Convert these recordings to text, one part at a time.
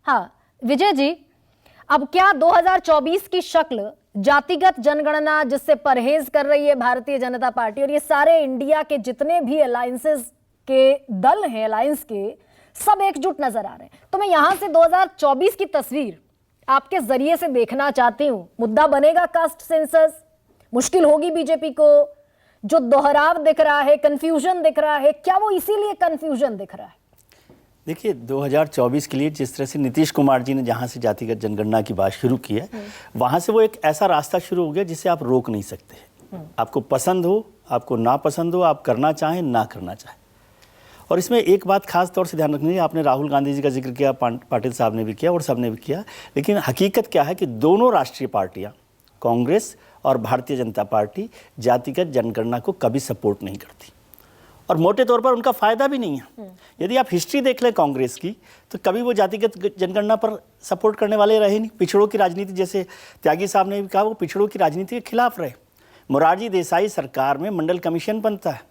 हाँ विजय जी, अब क्या 2024 की शक्ल जातिगत जनगणना जिससे परहेज कर रही है भारतीय जनता पार्टी और ये सारे इंडिया के जितने भी अलायंसेस के दल हैं, अलायंस के, सब एकजुट नजर आ रहे हैं। तो मैं यहां से 2024 की तस्वीर आपके जरिए से देखना चाहती हूं। मुद्दा बनेगा कास्ट सेंसस, मुश्किल होगी बीजेपी को, जो दोहराव दिख रहा है, कंफ्यूजन दिख रहा है, क्या वो इसीलिए कंफ्यूजन दिख रहा है? देखिए 2024 के लिए जिस तरह से नीतीश कुमार जी ने जहां से जातिगत जनगणना की बात शुरू की है, वहां से वो एक ऐसा रास्ता शुरू हो गया जिसे आप रोक नहीं सकते। आपको पसंद हो, आपको ना पसंद हो, आप करना चाहें ना करना चाहें। और इसमें एक बात खास तौर से ध्यान रखनी है, आपने राहुल गांधी जी का जिक्र किया, पाटिल साहब ने भी किया और सब ने भी किया, लेकिन हकीकत क्या है कि दोनों राष्ट्रीय पार्टियां, कांग्रेस और भारतीय जनता पार्टी, जातिगत जनगणना को कभी सपोर्ट नहीं करती और मोटे तौर पर उनका फायदा भी नहीं है। यदि आप हिस्ट्री देख लें कांग्रेस की, तो कभी वो जातिगत जनगणना पर सपोर्ट करने वाले रहे नहीं। पिछड़ों की राजनीति, जैसे त्यागी साहब ने भी कहा, वो पिछड़ों की राजनीति के खिलाफ रहे। मोरारजी देसाई सरकार में मंडल कमीशन बनता है,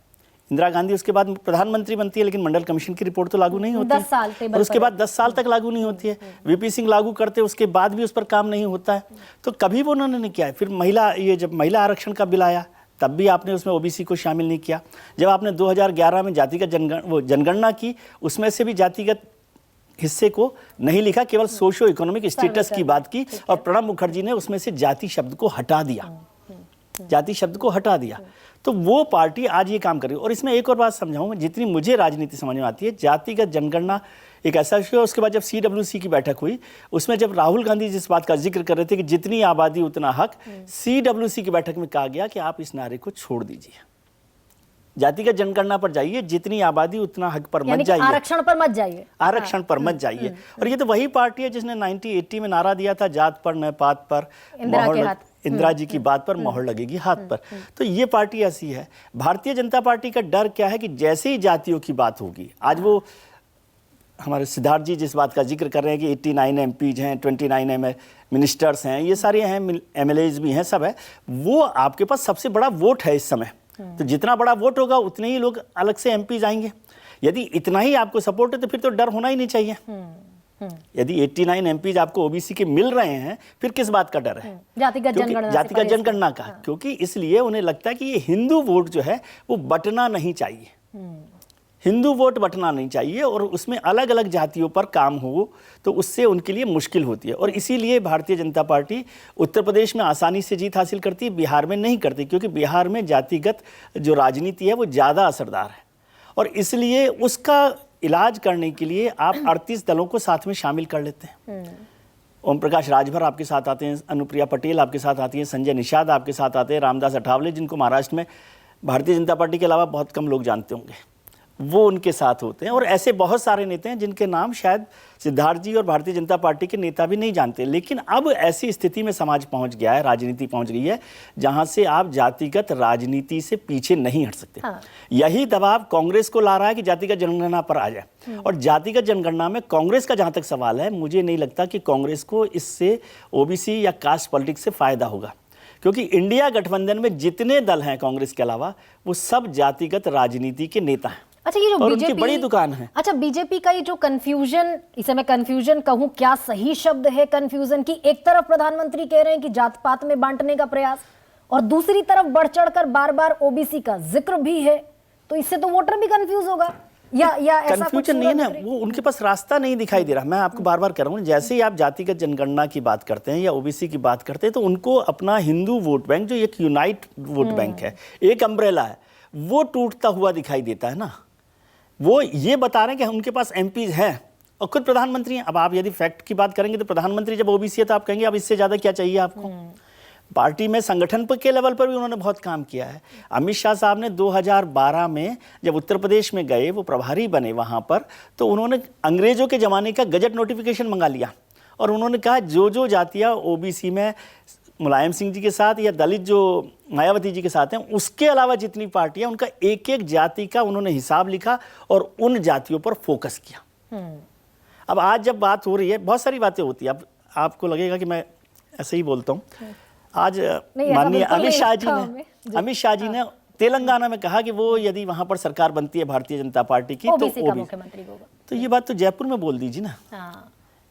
इंदिरा गांधी उसके बाद प्रधानमंत्री बनती है, लेकिन मंडल कमीशन की रिपोर्ट तो लागू नहीं होती 10 साल और उसके बाद 10 साल तक लागू नहीं होती है। वीपी सिंह लागू करते, उसके बाद भी उस पर काम नहीं होता है। तो कभी वो उन्होंने नहीं किया है। फिर जब महिला आरक्षण का बिल आया, तब भी आपने उसमें ओबीसी को शामिल नहीं किया। जब आपने 2011 में जातिगत जनगणना की, उसमें से भी जातिगत हिस्से को नहीं लिखा, केवल सोशो इकोनॉमिक स्टेटस की बात की और प्रणब मुखर्जी ने उसमें से जाति शब्द को हटा दिया, जाति शब्द को हटा दिया। तो वो पार्टी आज ये काम कर रही है। और इसमें एक और बात समझाऊं, जितनी मुझे राजनीति समझ में आती है, जातिगत जनगणना एक ऐसा विषय है। उसके बाद जब CWC की बैठक हुई, उसमें जब राहुल गांधी जिस बात का जिक्र कर रहे थे कि जितनी आबादी उतना हक, CWC की बैठक में कहा गया कि आप इस नारे को छोड़ दीजिए, जातिगत जनगणना पर जाइए, जितनी आबादी उतना हक पर मत जाइए, आरक्षण पर मत जाइए, आरक्षण पर मत जाइए। और ये तो वही पार्टी है जिसने 1980 में नारा दिया था, जात पर न पात पर, इंदिरा जी की बात पर मोहर लगेगी हाथ पर। तो ये पार्टी ऐसी है। भारतीय जनता पार्टी का डर क्या है कि जैसे ही जातियों की बात होगी, आज वो हमारे सिद्धार्थ जी जिस बात का जिक्र कर रहे हैं कि 89 MPs हैं, 29 मिनिस्टर्स हैं, ये सारे हैं, MLAs भी हैं, सब है, वो आपके पास सबसे बड़ा वोट है इस समय। तो जितना बड़ा वोट होगा उतने ही लोग अलग से MPs आएंगे। यदि इतना ही आपको सपोर्ट है तो फिर तो डर होना ही नहीं चाहिए। यदि 89 MPs आपको ओबीसी के मिल रहे हैं, फिर किस बात का डर है? जातिगत जनगणना का। क्योंकि इसलिए उन्हें लगता है कि ये हिंदू वोट जो है वो बंटना नहीं चाहिए, हिंदू वोट बंटना नहीं चाहिए और उसमें अलग अलग जातियों पर काम हो, तो उससे उनके लिए मुश्किल होती है। और इसीलिए भारतीय जनता पार्टी उत्तर प्रदेश में आसानी से जीत हासिल करती है, बिहार में नहीं करती, क्योंकि बिहार में जातिगत जो राजनीति है वो ज़्यादा असरदार है। और इसलिए उसका इलाज करने के लिए आप 38 दलों को साथ में शामिल कर लेते हैं। ओम प्रकाश राजभर आपके साथ आते हैं, अनुप्रिया पटेल आपके साथ आती हैं, संजय निषाद आपके साथ आते हैं, रामदास अठावले, जिनको महाराष्ट्र में भारतीय जनता पार्टी के अलावा बहुत कम लोग जानते होंगे, वो उनके साथ होते हैं। और ऐसे बहुत सारे नेता हैं जिनके नाम शायद सिद्धार्थ जी और भारतीय जनता पार्टी के नेता भी नहीं जानते। लेकिन अब ऐसी स्थिति में समाज पहुंच गया है, राजनीति पहुंच गई है, जहां से आप जातिगत राजनीति से पीछे नहीं हट सकते। हाँ। यही दबाव कांग्रेस को ला रहा है कि जातिगत जनगणना पर आ जाए। और जातिगत जनगणना में कांग्रेस का जहां तक सवाल है, मुझे नहीं लगता कि कांग्रेस को इससे ओबीसी या कास्ट पॉलिटिक्स से फायदा होगा, क्योंकि इंडिया गठबंधन में जितने दल हैं कांग्रेस के अलावा, वो सब जातिगत राजनीति के नेता हैं। अच्छा, ये जो बीजेपी बड़ी दुकान है। अच्छा, बीजेपी का ये जो कंफ्यूजन, इसे मैं कंफ्यूजन कहूं, क्या सही शब्द है कंफ्यूजन की? एक तरफ प्रधानमंत्री कह रहे हैं कि जात पात में बांटने का प्रयास, और दूसरी तरफ बढ़ चढ़कर बार बार ओबीसी का जिक्र भी है, तो इससे तो वोटर भी कंफ्यूज होगा। या ऐसा कंफ्यूजन नहीं है ना, वो उनके पास रास्ता नहीं दिखाई दे रहा। मैं आपको बार बार कह रहा हूँ, जैसे ही आप जातिगत जनगणना की बात करते हैं या ओबीसी की बात करते हैं, तो उनको अपना हिंदू वोट बैंक, जो एक यूनाइट वोट बैंक है, एक अम्ब्रेला है, वो टूटता हुआ दिखाई देता है ना। वो ये बता रहे हैं कि उनके पास MPs हैं और खुद प्रधानमंत्री हैं। अब आप यदि फैक्ट की बात करेंगे तो प्रधानमंत्री जब ओबीसी है तो आप कहेंगे अब इससे ज़्यादा क्या चाहिए आपको। पार्टी में संगठन के लेवल पर भी उन्होंने बहुत काम किया है। अमित शाह साहब ने 2012 में जब उत्तर प्रदेश में गए, वो प्रभारी बने वहाँ पर, तो उन्होंने अंग्रेजों के ज़माने का गजट नोटिफिकेशन मंगा लिया और उन्होंने कहा जो जातियाँ ओबीसी में मुलायम सिंह जी के साथ या दलित जो मायावती जी के साथ हैं, उसके अलावा जितनी पार्टियां, उनका एक एक जाति का उन्होंने हिसाब लिखा और उन जातियों पर फोकस किया। अब आज जब बात हो रही है, बहुत सारी बातें होती है, अब आपको लगेगा कि मैं ऐसे ही बोलता हूँ। आज माननीय अमित शाह जी ने तेलंगाना में कहा कि वो यदि वहां पर सरकार बनती है भारतीय जनता पार्टी की तो ओबीसी, तो ये बात तो जयपुर में बोल दीजिए ना।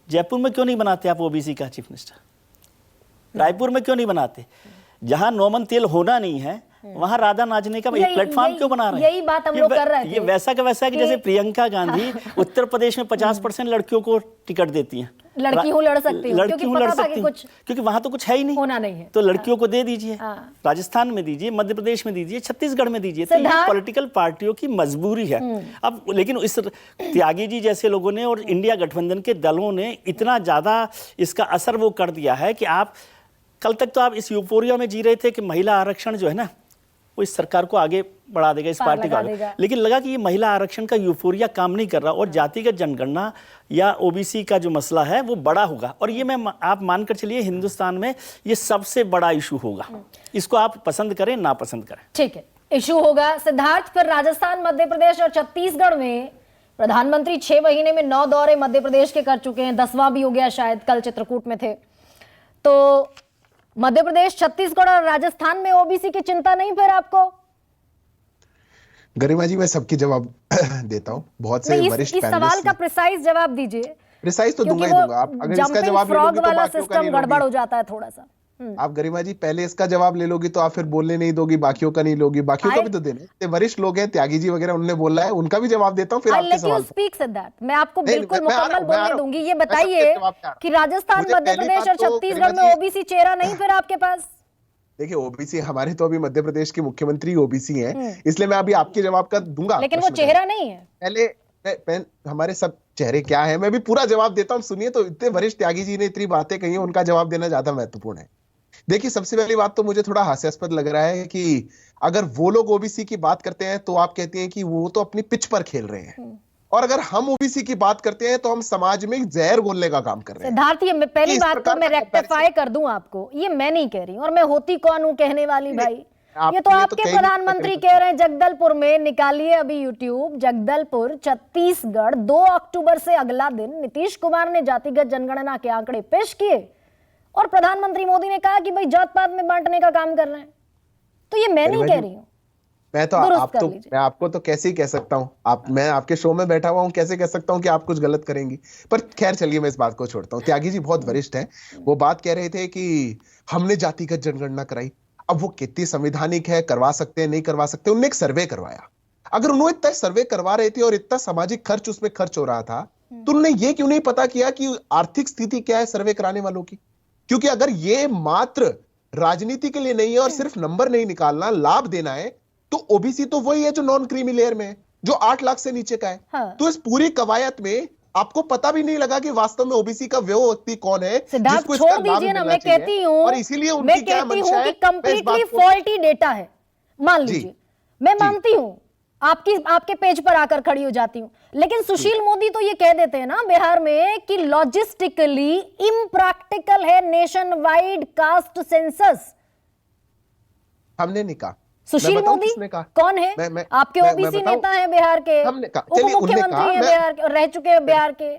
जयपुर में क्यों नहीं बनाते आप ओबीसी का चीफ मिनिस्टर? रायपुर में क्यों नहीं बनाते? जहां नोमन तेल होना नहीं है वहां राधा नाचने का एक प्लेटफॉर्म क्यों बना रहे हैं? यही बात हम लोग कर रहे थे। ये वैसा का वैसा है कि जैसे प्रियंका गांधी उत्तर प्रदेश में 50% लड़कियों को टिकट देती हैं, लड़की हूँ लड़ सकती हूँ, लड़की हूँ लड़ सकती हूँ, क्योंकि वहां तो कुछ है ही नहीं, होना नहीं है, तो लड़कियों को दे दीजिए। राजस्थान में दीजिए, मध्य प्रदेश में दीजिए, छत्तीसगढ़ में दीजिए। तो ये पॉलिटिकल पार्टियों की मजबूरी है। अब लेकिन इस त्यागी जी जैसे लोगों ने और इंडिया गठबंधन के दलों ने इतना ज्यादा इसका असर वो कर दिया है कि आप कल तक तो आप इस यूफोरिया में जी रहे थे कि महिला आरक्षण जो है ना वो इस सरकार को आगे बढ़ा देगा, इस पार्टी को आगे, लेकिन लगा कि ये महिला आरक्षण का यूफोरिया काम नहीं कर रहा और जातिगत जनगणना या ओबीसी का जो मसला है वो बड़ा होगा। और ये मैं आप मानकर चलिए हिंदुस्तान में ये सबसे बड़ा इशू होगा। इसको आप पसंद करें ना पसंद करें, ठीक है, इशू होगा। सिद्धार्थ, फिर राजस्थान, मध्य प्रदेश और छत्तीसगढ़ में प्रधानमंत्री 6 महीने में 9 दौरे मध्य प्रदेश के कर चुके हैं, 10वां भी हो गया शायद, कल चित्रकूट में थे। तो मध्य प्रदेश, छत्तीसगढ़ और राजस्थान में ओबीसी की चिंता नहीं फिर आपको? गरिमा जी मैं सबकी जवाब देता हूँ। बहुत से वरिष्ठ इस सवाल का प्रिसाइज जवाब दीजिए। प्रिसाइज तो दूंगा ही दूंगा। आप अगर इसका जवाब ले लोगी तो वाला बाकियों का नहीं लोगी। गड़बड़ हो जाता है थोड़ा सा। आप गरिमा जी पहले इसका जवाब ले लोगी तो आप फिर बोलने नहीं दोगी, बाकियों का नहीं लोगी। बाकियों का भी तो देना, वरिष्ठ लोग हैं, त्यागी जी वगैरह, उन्होंने बोला है, उनका भी जवाब देता हूँ फिर आपके सवाल। स्पीक सिद्धार्थ, मैं आपको बिल्कुल मुकम्मल बोलने दूंगी। ये बताइए कि राजस्थान, मध्य प्रदेश और छत्तीसगढ़ में ओबीसी चेहरा नहीं फिर आपके पास? देखिए ओबीसी हमारे तो अभी मध्य प्रदेश के मुख्यमंत्री ओबीसी हैं, इसलिए मैं अभी आपके जवाब का दूंगा, लेकिन वो चेहरा नहीं है। पहले हमारे सब चेहरे क्या है मैं भी पूरा जवाब देता हूँ, सुनिए। तो इतने वरिष्ठ त्यागी जी ने इतनी बातें कही हैं, उनका जवाब देना ज्यादा महत्वपूर्ण है। देखिए सबसे पहली बात तो मुझे थोड़ा हास्यास्पद लग रहा है कि अगर वो लोग ओबीसी की बात करते हैं तो आप कहते हैं कि वो तो अपनी पिच पर खेल रहे हैं, और अगर हम ओबीसी की बात करते हैं तो हम समाज में जहर घोलने का काम कर रहे हैं। सिद्धार्थ, ये पहली बात तो मैं रेक्टिफाई कर दूं आपको, ये मैं नहीं कह रही हूं, और मैं होती कौन हूं कहने वाली भाई। ये तो आपके प्रधानमंत्री कह रहे हैं जगदलपुर में, निकालिए अभी यूट्यूब, जगदलपुर छत्तीसगढ़, 2 अक्टूबर से अगला दिन नीतीश कुमार ने जातिगत जनगणना के आंकड़े पेश किए और प्रधानमंत्री मोदी ने कहा कि भाई जात पात में बांटने का काम कर रहे हैं। तो ये मैं नहीं कह रही हूँ। मैं आपको तो कैसे ही कह सकता हूँ, मैं आपके शो में बैठा हुआ हूँ, कैसे कह सकता हूँ कि आप कुछ गलत करेंगी? पर खैर चलिए मैं इस बात को छोड़ता हूँ। त्यागी जी बहुत वरिष्ठ हैं, वो बात कह रहे थे कि हमने जातिगत जनगणना कराई। अब वो कितनी संवैधानिक है, करवा सकते हैं नहीं करवा सकते, उन्होंने एक सर्वे करवाया। अगर उन्होंने इतना सर्वे करवा रहे थे और इतना सामाजिक खर्च उसमें खर्च हो रहा था, तो उन्होंने ये क्यों नहीं पता किया कि आर्थिक स्थिति क्या है सर्वे कराने वालों की? क्योंकि अगर ये मात्र राजनीति के लिए नहीं है और सिर्फ नंबर नहीं निकालना, लाभ देना है, तो ओबीसी तो वही है जो नॉन क्रीमी लेयर में है, जो 8 लाख से नीचे का है। हाँ। तो इस पूरी कवायद में आपको पता भी नहीं लगा कि वास्तव में ओबीसी का वो व्यक्ति कौन है जिसको इसका लाभ मिलना मैं कहती हूँ, और इसीलिए उनकी क्या मंशा है, कंप्लीटली फॉल्टी डेटा है। मान लीजिए मैं मानती हूँ, आपके पेज पर आकर खड़ी हो जाती हूँ, लेकिन सुशील मोदी तो ये कह देते हैं ना बिहार में कि लॉजिस्टिकली इम्प्रैक्टिकल है नेशन वाइड कास्ट सेंसस। हमने नहीं कहा। सुशील मोदी कौन है? आपके ओबीसी नेता हैं बिहार के, उप मुख्यमंत्री हैं बिहार के, रह चुके हैं बिहार के।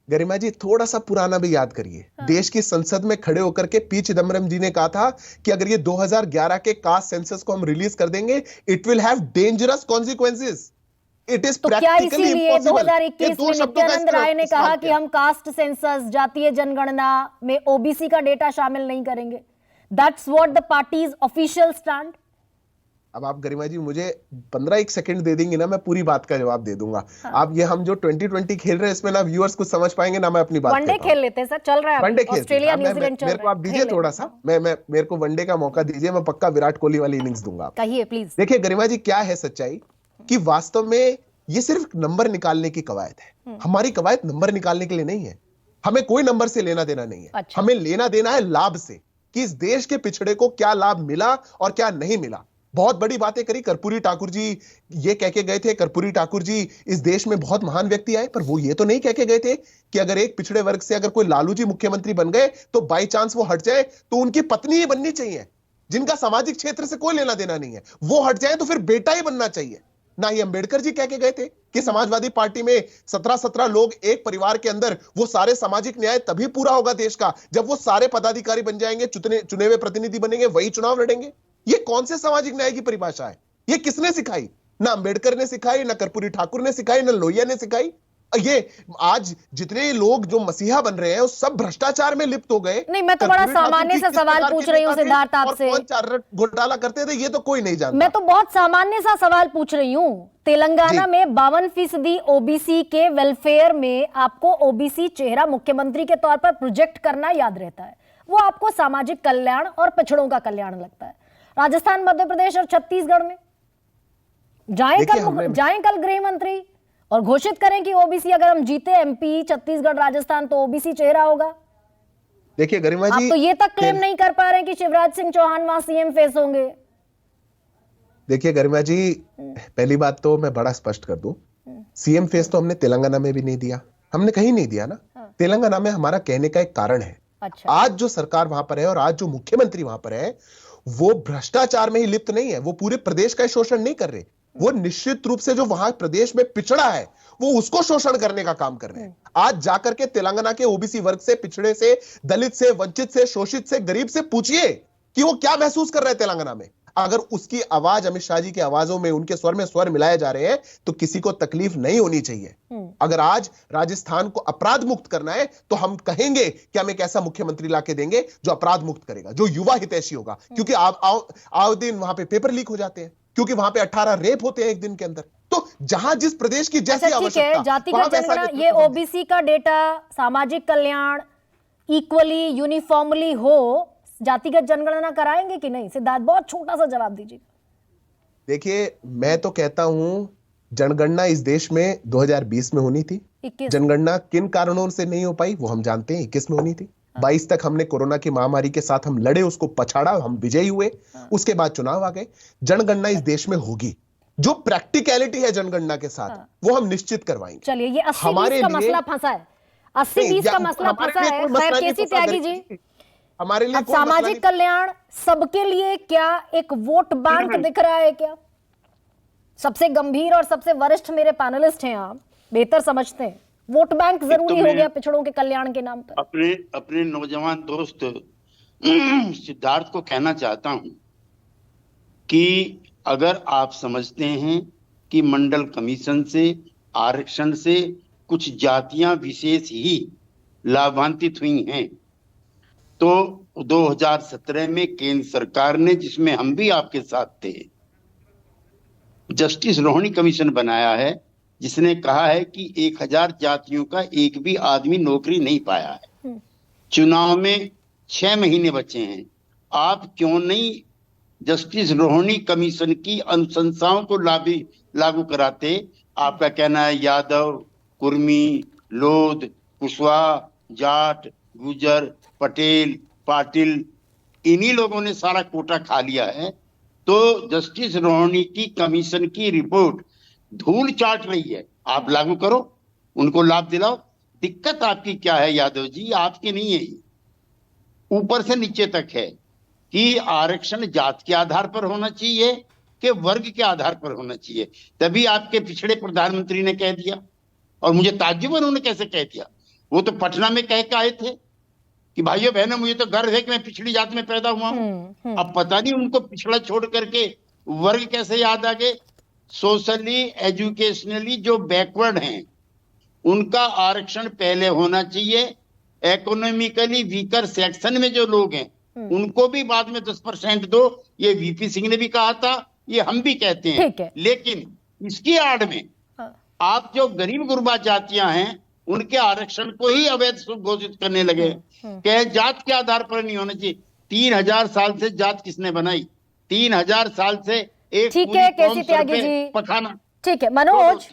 गरिमा जी थोड़ा सा पुराना भी याद करिए। देश की संसद में खड़े होकर के पी चिदम्बरम जी ने कहा था कि अगर ये 2011 के कास्ट सेंसस को हम रिलीज कर देंगे, it will have dangerous consequences. It is practically impossible. 2021 में नित्यानंद राय ने कहा कि हम कास्ट सेंसस, जातीय जनगणना में ओबीसी का डेटा शामिल नहीं करेंगे। That's what the parties official stand. अब आप गरिमा जी मुझे 15 सेकंड दे देंगे ना, मैं पूरी बात का जवाब दे दूंगा। आप ये हम जो 2020 खेल रहे हैं इसमें ना व्यूअर्स कुछ समझ पाएंगे ना मैं अपनी बात। वनडे खेल लेते हैं सर, चल रहा है वनडे खेल, ऑस्ट्रेलिया न्यूजीलैंड चल रहा है। मेरे को आप दीजिए थोड़ा सा, मेरे को वनडे का मौका दीजिए, मैं पक्का विराट कोहली वाली इनिंग्स दूंगा। कहिए प्लीज। देखिए गरिमा जी क्या है सच्चाई कि वास्तव में ये सिर्फ नंबर निकालने की कवायद है। हमारी कवायद नंबर निकालने के लिए नहीं है, हमें कोई नंबर से लेना देना नहीं है। अच्छा। हमें लेना देना है लाभ से, कि इस देश के पिछड़े को क्या लाभ मिला और क्या नहीं मिला। बहुत बड़ी बातें करी कर्पूरी ठाकुर जी, ये कह के गए थे कर्पूरी ठाकुर जी इस देश में बहुत महान व्यक्ति आए, पर वो ये तो नहीं कह के गए थे कि अगर एक पिछड़े वर्ग से अगर कोई लालू जी मुख्यमंत्री बन गए तो बाई चांस वो हट जाए तो उनकी पत्नी ही बननी चाहिए, जिनका सामाजिक क्षेत्र से कोई लेना देना नहीं है। वो हट जाए तो फिर बेटा ही बनना चाहिए। ना ही अंबेडकर जी कह के गए थे कि समाजवादी पार्टी में 17 लोग एक परिवार के अंदर, वो सारे सामाजिक न्याय तभी पूरा होगा देश का जब वो सारे पदाधिकारी बन जाएंगे, चुने हुए प्रतिनिधि बनेंगे, वही चुनाव लड़ेंगे। ये कौन से सामाजिक न्याय की परिभाषा है? ये किसने सिखाई? ना अंबेडकर ने सिखाई, ना कर्पूरी ठाकुर ने सिखाई, ना लोहिया ने सिखाई। ये आज जितने लोग जो मसीहा बन रहे हैं वो सब भ्रष्टाचार में लिप्त हो गए। नहीं, मैं तो बड़ा सामान्य सा सवाल पूछ रही हूँ सिद्धार्थ आपसे। कौन चार घोटाला करते थे ये तो कोई नहीं जानता। मैं तो बहुत सामान्य सा सवाल पूछ रही हूँ। तेलंगाना में 52% ओबीसी के वेलफेयर में आपको ओबीसी चेहरा मुख्यमंत्री के तौर पर प्रोजेक्ट करना याद रहता है, वो आपको सामाजिक कल्याण और पिछड़ों का कल्याण लगता है। राजस्थान, मध्य प्रदेश और छत्तीसगढ़ में जाएं कल गृह मंत्री और घोषित करें कि ओबीसी, अगर हम जीते एमपी, छत्तीसगढ़, राजस्थान, तो ओबीसी चेहरा होगा। देखिए गरिमा जी, आप तो ये तक क्लेम नहीं कर पा रहे हैं कि शिवराज सिंह चौहान वहां सीएम फेस होंगे। देखिए गरिमा जी, पहली बात तो मैं बड़ा स्पष्ट कर दूं, सीएम फेस तो हमने तेलंगाना में भी नहीं दिया, हमने कहीं नहीं दिया ना। तेलंगाना में हमारा कहने का एक कारण है। अच्छा। आज जो सरकार वहां पर है और आज जो मुख्यमंत्री वहां पर है वो भ्रष्टाचार में ही लिप्त नहीं है, वो पूरे प्रदेश का शोषण नहीं कर रहे, वो निश्चित रूप से जो वहां प्रदेश में पिछड़ा है वो उसको शोषण करने का काम कर रहे हैं। आज जाकर के तेलंगाना के ओबीसी वर्ग से, पिछड़े से, दलित से, वंचित से, शोषित से, गरीब से पूछिए कि वो क्या महसूस कर रहे हैं तेलंगाना में। अगर उसकी आवाज अमित शाह जी की आवाजों में, उनके स्वर में स्वर मिलाए जा रहे हैं तो किसी को तकलीफ नहीं होनी चाहिए। अगर आज राजस्थान को अपराध मुक्त करना है तो हम कहेंगे कि हम एक ऐसा मुख्यमंत्री लाके देंगे जो अपराध मुक्त करेगा, जो युवा हितैषी होगा, क्योंकि आओ दिन वहां पे पेपर लीक हो जाते हैं, क्योंकि वहां पे 18 रेप होते हैं एक दिन के अंदर। तो जहां जिस प्रदेश की जैसी आवश्यकता, जातिगत जनगणना, ये ओबीसी का डेटा, सामाजिक कल्याण इक्वली यूनिफॉर्मली हो, जातिगत जनगणना कराएंगे कि नहीं? सिद्धार्थ, बहुत छोटा सा जवाब दीजिए। देखिए, मैं तो कहता हूं जनगणना इस देश में 2020 में होनी थी। जनगणना किन कारणों से नहीं हो पाई वो हम जानते हैं। 21 में होनी थी। 22 तक हमने कोरोना की महामारी के साथ हम लड़े, उसको पछाड़ा, हम विजयी हुए। उसके बाद चुनाव आ गए। जनगणना इस देश में होगी। जो प्रैक्टिकलिटी है जनगणना के साथ वो हम निश्चित करवाएंगे। चलिए, ये 80-20 का मसला फंसा है, 80-20 का मसला फंसा है। खैर, केसी त्यागी जी, हमारे लिए सामाजिक कल्याण सबके लिए क्या एक वोट बैंक दिख रहा है क्या? सबसे गंभीर और सबसे वरिष्ठ मेरे पैनलिस्ट हैं, आप बेहतर समझते हैं। वोट बैंक जरूरी हो गया पिछड़ों के कल्याण के नाम पर। अपने नौजवान दोस्त सिद्धार्थ को कहना चाहता हूं कि अगर आप समझते हैं कि मंडल कमीशन से, आरक्षण से कुछ जातियां विशेष ही लाभान्वित हुई हैं, तो 2017 में केंद्र सरकार ने, जिसमें हम भी आपके साथ थे, जस्टिस रोहिणी कमीशन बनाया है, जिसने कहा है कि 1000 जातियों का एक भी आदमी नौकरी नहीं पाया है। चुनाव में 6 महीने बचे हैं, आप क्यों नहीं जस्टिस रोहिणी कमीशन की अनुशंसाओं को लागू कराते? आपका कहना है यादव, कुर्मी, लोध, कुशवाहा, जाट, गुजर, पटेल, पाटिल, इन्हीं लोगों ने सारा कोटा खा लिया है। तो जस्टिस रोहिणी की कमीशन की रिपोर्ट धूल चाट रही है, आप लागू करो, उनको लाभ दिलाओ। दिक्कत आपकी क्या है यादव जी? आपकी नहीं है, ऊपर से नीचे तक है कि आरक्षण जात के आधार पर होना चाहिए कि वर्ग के आधार पर होना चाहिए। तभी आपके पिछड़े प्रधानमंत्री ने कह दिया, और मुझे ताज्जुब है उन्होंने कैसे कह दिया। वो तो पटना में कह के आए थे कि भाइयों बहनों, मुझे तो गर्व है कि मैं पिछड़ी जात में पैदा हुआ हूं। अब पता नहीं उनको पिछड़ा छोड़ करके वर्ग कैसे याद आ गए। सोशली, एजुकेशनली जो बैकवर्ड हैं उनका आरक्षण पहले होना चाहिए। इकोनॉमिकली वीकर सेक्शन में जो लोग हैं उनको भी बाद में 10% दो। ये वीपी सिंह ने भी कहा था, ये हम भी कहते हैं। लेकिन इसकी आड़ में आप जो गरीब गुरबा जातियां हैं उनके आरक्षण को ही अवैध घोषित करने लगे कि जात के आधार पर नहीं होना चाहिए। 3000 साल से जात किसने बनाई? 3000 साल से एक ठीक है केसी त्यागी जी, पखाना। ठीक है मनोज,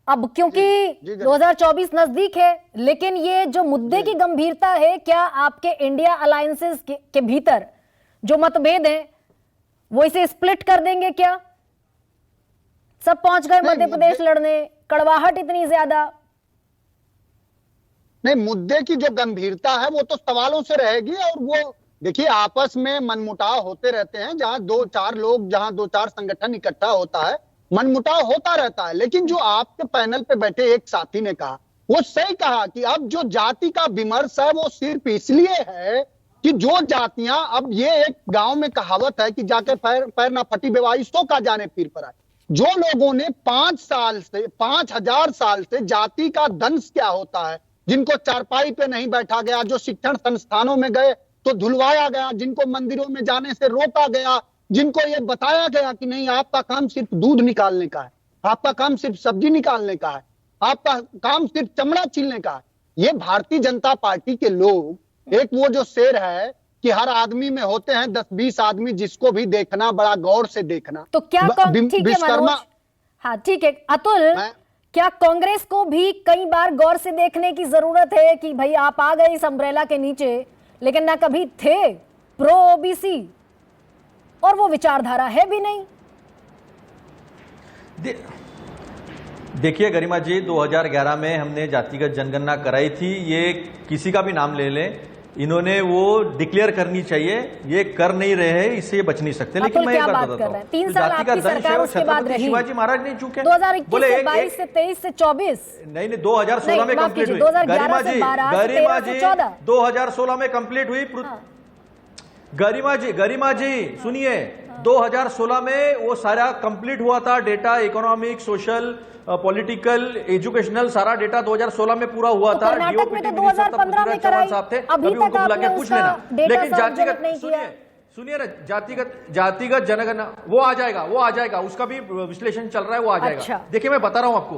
अब क्योंकि 2024 नजदीक है, लेकिन ये जो मुद्दे की गंभीरता है, क्या आपके इंडिया अलायंसेस के भीतर जो मतभेद हैं वो इसे स्प्लिट कर देंगे क्या? सब पहुंच गए मध्य प्रदेश लड़ने, कड़वाहट इतनी ज्यादा? नहीं, मुद्दे की जो गंभीरता है वो तो सवालों से रहेगी। और वो देखिए, आपस में मनमुटाव होते रहते हैं। जहां 2-4 लोग, जहां 2-4 संगठन इकट्ठा होता है, मनमुटाव होता रहता है। लेकिन जो आपके पैनल पे बैठे एक साथी ने कहा, वो सही कहा कि अब जो जाति का विमर्श है वो सिर्फ इसलिए है कि जो जातियां, अब ये एक गांव में कहावत है कि जाके पैर ना फटी बेवाई सो का जाने पीर पर आए। जो लोगों ने 5,000 साल से जाति का दंश क्या होता है, जिनको चारपाई पे नहीं बैठा गया, जो शिक्षण संस्थानों में गए तो धुलवाया गया, जिनको मंदिरों में जाने से रोका गया, जिनको ये बताया गया कि नहीं आपका काम सिर्फ दूध निकालने का है, आपका काम सिर्फ सब्जी निकालने का है, आपका काम सिर्फ चमड़ा छीलने का है। ये भारतीय जनता पार्टी के लोग, एक वो जो शेर है कि हर आदमी में होते हैं 10-20 आदमी, जिसको भी देखना बड़ा गौर से देखना। तो क्या ठीक है मनोज, हाँ ठीक है अतुल, क्या कांग्रेस को भी कई बार गौर से देखने की जरूरत है कि भाई आप आ गए इस अम्ब्रेला के नीचे, लेकिन ना कभी थे प्रो ओबीसी और वो विचारधारा है भी नहीं। देखिए गरिमा जी, 2011 में हमने जातिगत जनगणना कराई थी, ये किसी का भी नाम ले लें, इन्होंने वो डिक्लेयर करनी चाहिए, ये कर नहीं रहे हैं, इससे बच नहीं सकते। लेकिन मैं क्या बात कर रहे हैं, 3 साल आपकी सरकार उसके बाद रही, शिवाजी महाराज नहीं चूके, 2021 से 22 से 23 से 24 नहीं 2016 में कंप्लीट हुई, गरिमा जी 2016 में कंप्लीट हुई। गरिमा जी सुनिए, 2016 में वो सारा कंप्लीट हुआ था, data economic, social, political, educational सारा डेटा 2016 में पूरा हुआ था। कर्नाटक में तो 2015 में कराई, अभी तक आपने उसका डेटा सार्वजनिक नहीं किया। सुनिए ना, जातिगत जनगणना वो आ जाएगा, उसका भी विश्लेषण चल रहा है, वो आ जाएगा। अच्छा। देखिए मैं बता रहा हूं आपको,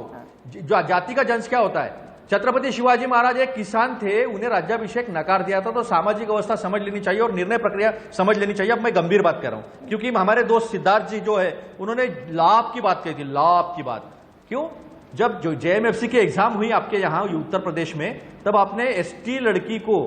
जातिगत जनस क्या होता है। छत्रपति शिवाजी महाराज एक किसान थे, उन्हें राज्याभिषेक नकार दिया था, तो सामाजिक अवस्था समझ लेनी चाहिए और निर्णय प्रक्रिया समझ लेनी चाहिए। अब मैं गंभीर बात कर रहा हूं, क्योंकि हमारे दोस्त सिद्धार्थ जी जो है, उन्होंने लाभ की बात कही थी, लाभ की बात। क्यों? जब जो जेएमएफसी की एग्जाम हुई आपके यहां उत्तर प्रदेश में, तब आपने एसटी लड़की को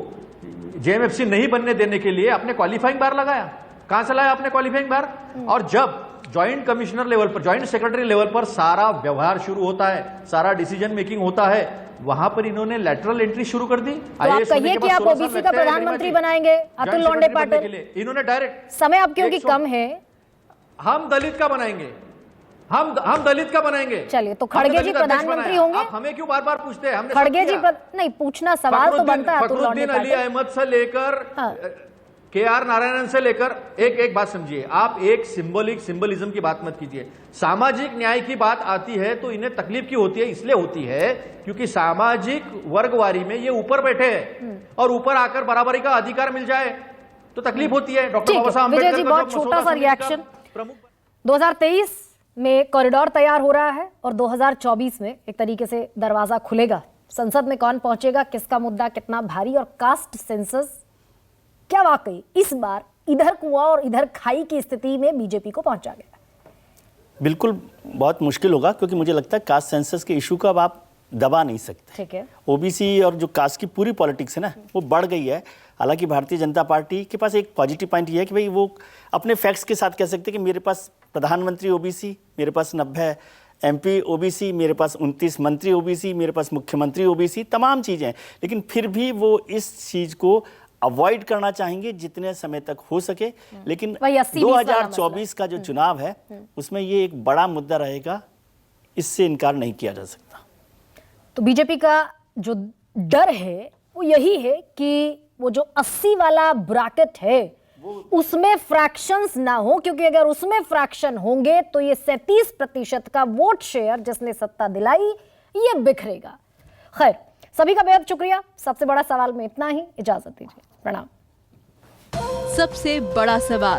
जेएमएफसी नहीं बनने देने के लिए आपने क्वालिफाइंग बार लगाया। कहां से लाया आपने क्वालिफाइंग बार? और जब ज्वाइंट कमिश्नर लेवल पर, ज्वाइंट सेक्रेटरी लेवल पर सारा व्यवहार शुरू होता है, सारा डिसीजन मेकिंग होता है, वहां पर इन्होंने लैटरल एंट्री शुरू कर दी। तो आप कहिए कि आप ओबीसी का प्रधानमंत्री बनाएंगे अतुल लोंडे पाटिल, इन्होंने डायरेक्ट समय अब क्योंकि कम है, हम दलित का बनाएंगे, हम दलित का बनाएंगे। चलिए, तो खड़गे जी प्रधानमंत्री होंगे? आप हमें क्यों बार बार पूछते हैं? हमने खड़गे जी नहीं पूछना, सवाल तो बनता है। फखरुद्दीन अली अहमद से लेकर केआर नारायणन से लेकर, एक बात समझिए, आप एक सिंबलिज्म की बात मत कीजिए। सामाजिक न्याय की बात आती है तो इन्हें तकलीफ क्यों होती है? इसलिए होती है क्योंकि सामाजिक वर्गवारी में ये ऊपर बैठे हैं और ऊपर आकर बराबरी का अधिकार मिल जाए तो तकलीफ होती है। डॉक्टर बाबा साहब विजय जी, बहुत छोटा सा रिएक्शन। 2023 में कॉरिडोर तैयार हो रहा है और 2024 में एक तरीके से दरवाजा खुलेगा। संसद में कौन पहुंचेगा, किसका मुद्दा कितना भारी, और कास्ट सेंसस क्या वाकई इस बार इधर कुआं और इधर खाई की स्थिति में बीजेपी को पहुंचा गया? बिल्कुल बहुत मुश्किल होगा, क्योंकि मुझे लगता है कास्ट सेंसस के इशू को अब आप दबा नहीं सकते। ठीक है, ओबीसी और जो कास्ट की पूरी पॉलिटिक्स है ना, वो बढ़ गई है। हालांकि भारतीय जनता पार्टी के पास एक पॉजिटिव पॉइंट ये है कि भाई वो अपने फैक्ट्स के साथ कह सकते हैं कि मेरे पास प्रधानमंत्री ओबीसी, मेरे पास 90 एमपी ओबीसी, मेरे पास 29 मंत्री ओबीसी, मेरे पास मुख्यमंत्री ओबीसी, तमाम चीज़ें हैं। लेकिन फिर भी वो इस चीज़ को अवॉइड करना चाहेंगे जितने समय तक हो सके। लेकिन 2024 का जो चुनाव है उसमें ये एक बड़ा मुद्दा रहेगा, इससे इनकार नहीं किया जा सकता। तो बीजेपी का जो डर है वो यही है कि वो जो 80 वाला ब्रैकेट है उसमें फ्रैक्शंस ना हो, क्योंकि अगर उसमें फ्रैक्शन होंगे तो ये 37% का वोट शेयर जिसने सत्ता दिलाई ये बिखरेगा। खैर, सभी का बेहद शुक्रिया। सबसे बड़ा सवाल में इतना ही, इजाजत दीजिए, प्रणाम। सबसे बड़ा सवाल।